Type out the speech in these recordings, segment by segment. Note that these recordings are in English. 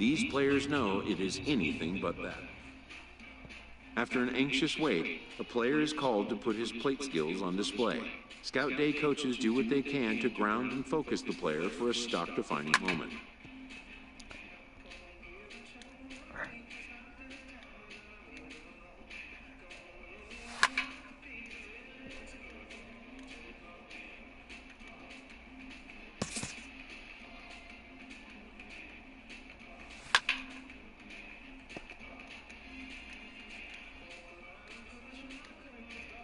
These players know it is anything but that. After an anxious wait, a player is called to put his plate skills on display. Scout Day coaches do what they can to ground and focus the player for a stock-defining moment.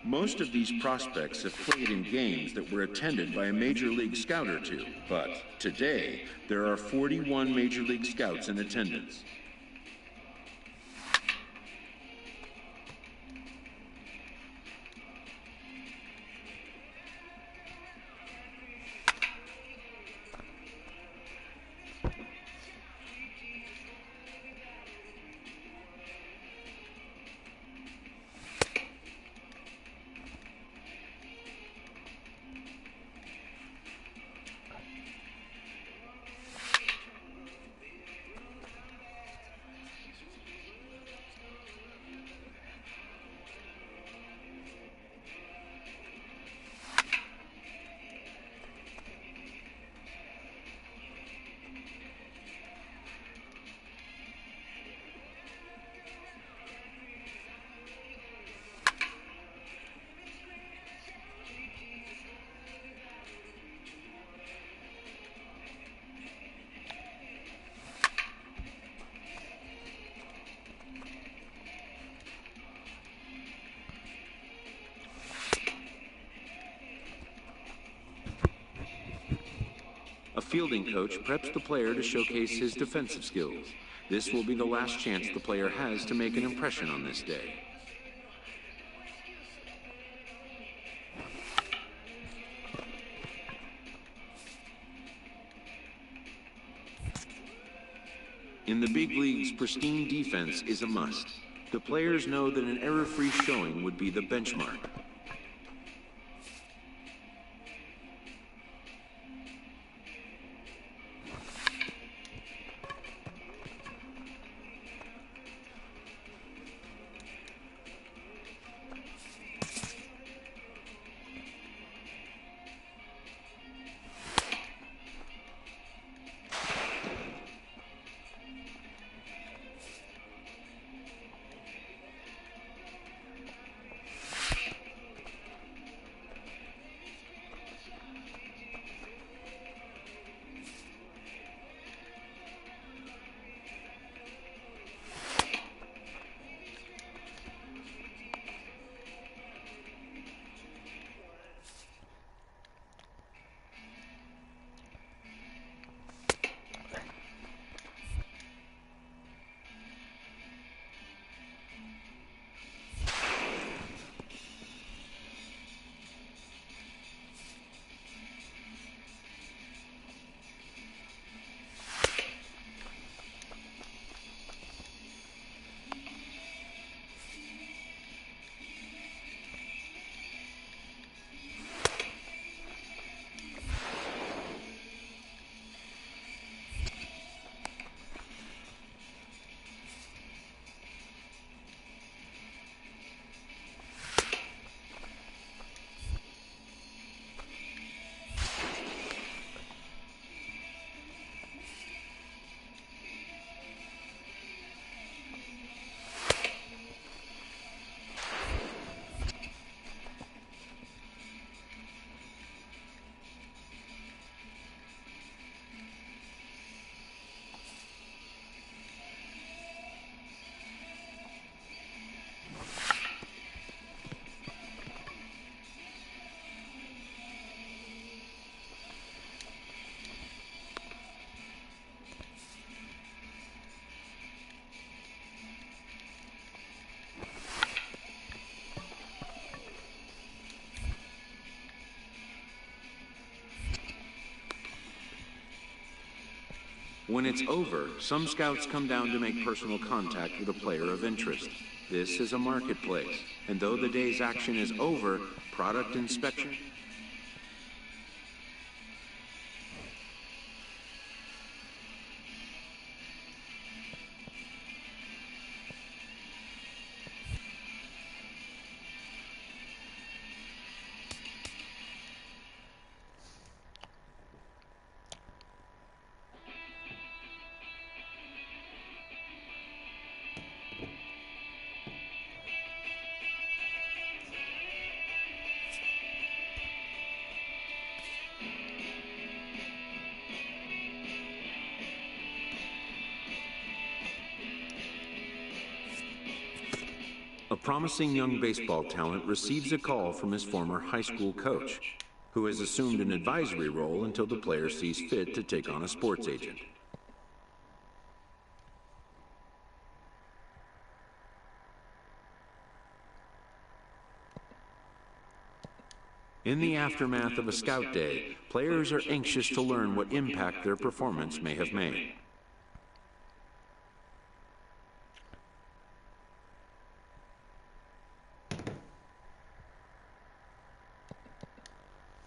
Most of these prospects have played in games that were attended by a Major League Scout or two, but today there are 41 Major League Scouts in attendance. A fielding coach preps the player to showcase his defensive skills. This will be the last chance the player has to make an impression on this day. In the big leagues, pristine defense is a must. The players know that an error-free showing would be the benchmark. When it's over, some scouts come down to make personal contact with a player of interest. This is a marketplace, and though the day's action is over, product inspection A promising young baseball talent receives a call from his former high school coach, who has assumed an advisory role until the player sees fit to take on a sports agent. In the aftermath of a scout day, players are anxious to learn what impact their performance may have made.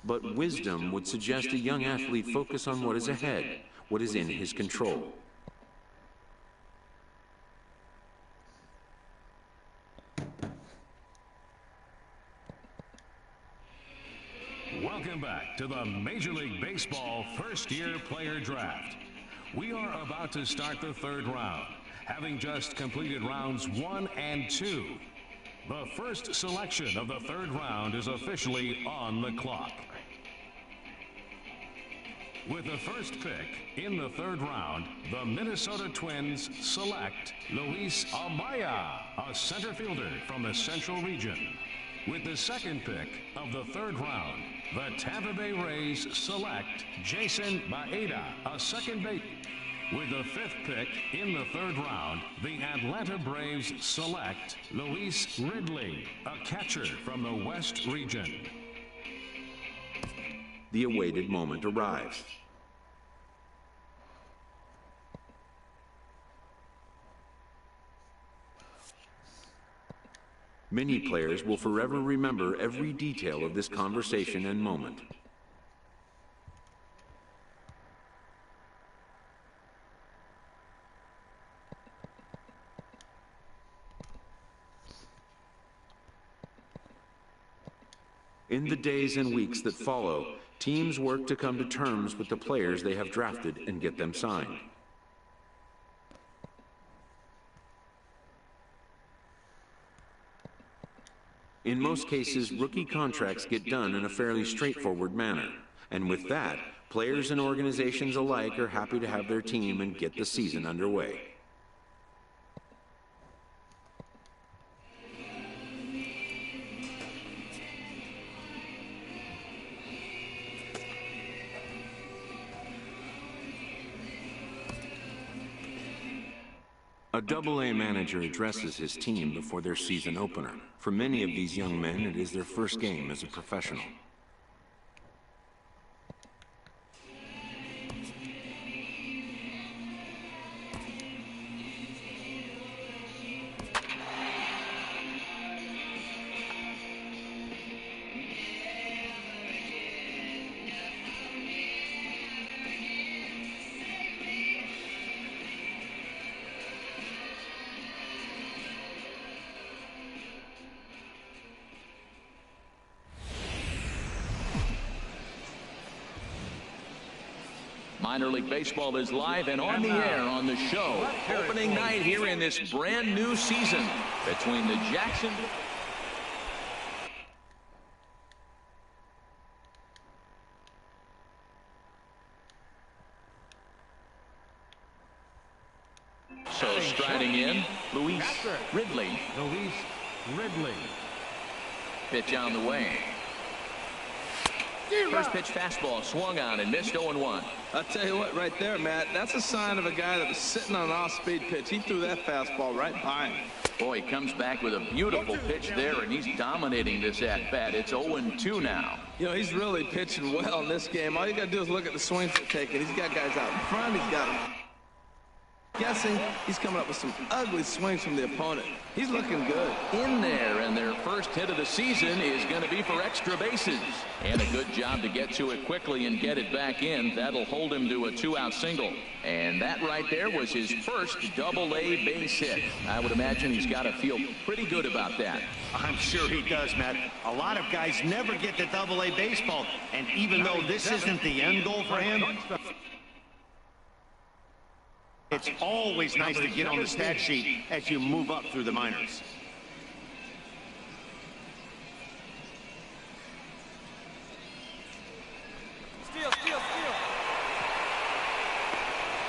But wisdom would suggest a young athlete focus on what is ahead, what is in his control. Welcome back to the Major League Baseball first-year player draft. We are about to start the third round, having just completed rounds 1 and 2. The first selection of the third round is officially on the clock. With the first pick in the third round, the Minnesota Twins select Luis Amaya, a center fielder from the Central Region. With the second pick of the third round, the Tampa Bay Rays select Jason Maeda, a second base. With the fifth pick in the third round, the Atlanta Braves select Luis Ridley, a catcher from the West Region. The awaited moment arrives. Many players will forever remember every detail of this conversation and moment. In the days and weeks that follow, teams work to come to terms with the players they have drafted and get them signed. In most cases, rookie contracts get done in a fairly straightforward manner. And with that, players and organizations alike are happy to have their team and get the season underway. A Double-A manager addresses his team before their season opener. For many of these young men, it is their first game as a professional. Minor League Baseball is live and on the air on the show. Opening night here in this brand new season between the Jackson... So striding in, Luis Ridley. Luis Ridley. Pitch on the way. First pitch fastball swung on and missed 0-1. I'll tell you what, right there, Matt, that's a sign of a guy that was sitting on an off-speed pitch. He threw that fastball right by him. Boy, he comes back with a beautiful pitch there, and he's dominating this at-bat. It's 0-2 now. You know, he's really pitching well in this game. All you got to do is look at the swings they're taking. He's got guys out in front. He's got them guessing. He's coming up with some ugly swings from the opponent. He's looking good. In there, and their first hit of the season is going to be for extra bases. And a good job to get to it quickly and get it back in. That'll hold him to a 2-out single. And that right there was his first Double-A base hit. I would imagine he's got to feel pretty good about that. I'm sure he does, Matt. A lot of guys never get to Double-A baseball. And even though this isn't the end goal for him, it's always nice to get on the stat sheet as you move up through the minors.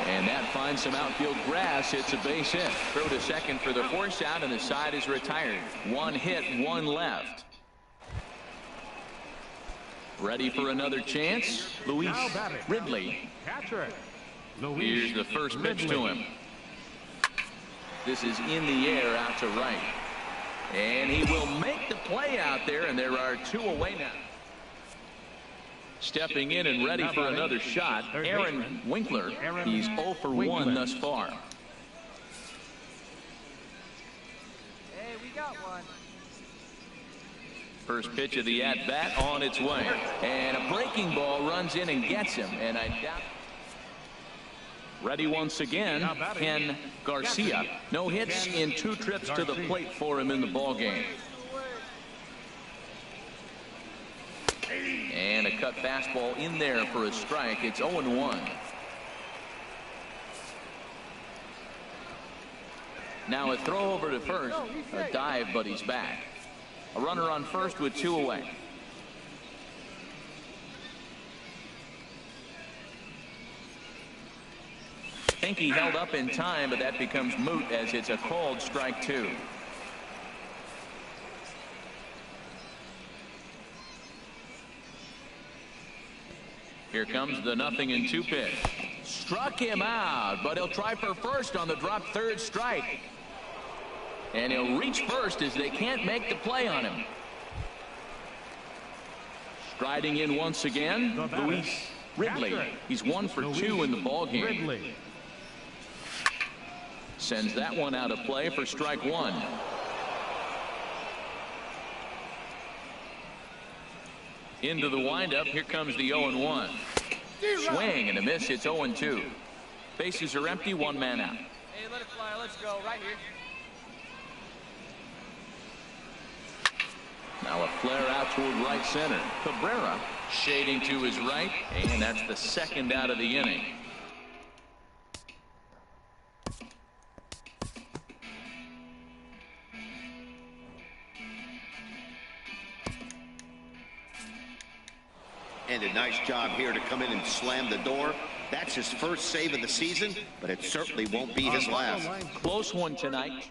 And that finds some outfield grass. It's a base hit. Throw to second for the force out, and the side is retired. One hit, one left. Ready for another chance. Luis Ridley. Here's the first pitch to him. This is in the air out to right. And he will make the play out there, and there are two away now. Stepping in and ready for another shot, Aaron Winkler. He's 0 for 1 thus far. Hey, we got one. First pitch of the at-bat on its way. And a breaking ball runs in and gets him. And I doubt. Ready once again, Ken Garcia. No hits in 2 trips to the plate for him in the ballgame. And a cut fastball in there for a strike. It's 0-1. Now a throw over to first. A dive, but he's back. A runner on first with 2 away. I think he held up in time, but that becomes moot as it's a called strike 2. Here comes the 0-2 pitch. Struck him out, but he'll try for first on the drop third strike. And he'll reach first as they can't make the play on him. Striding in once again, Luis Ridley. He's 1 for 2 in the ballgame. Sends that one out of play for strike 1. Into the windup. Here comes the 0-1. Swing and a miss. It's 0-2. Bases are empty. 1 man out. Hey, let it fly. Let's go right here. Now a flare out toward right center. Cabrera shading to his right, and that's the second out of the inning. And a nice job here to come in and slam the door. That's his first save of the season, but it certainly won't be his last. Close one tonight.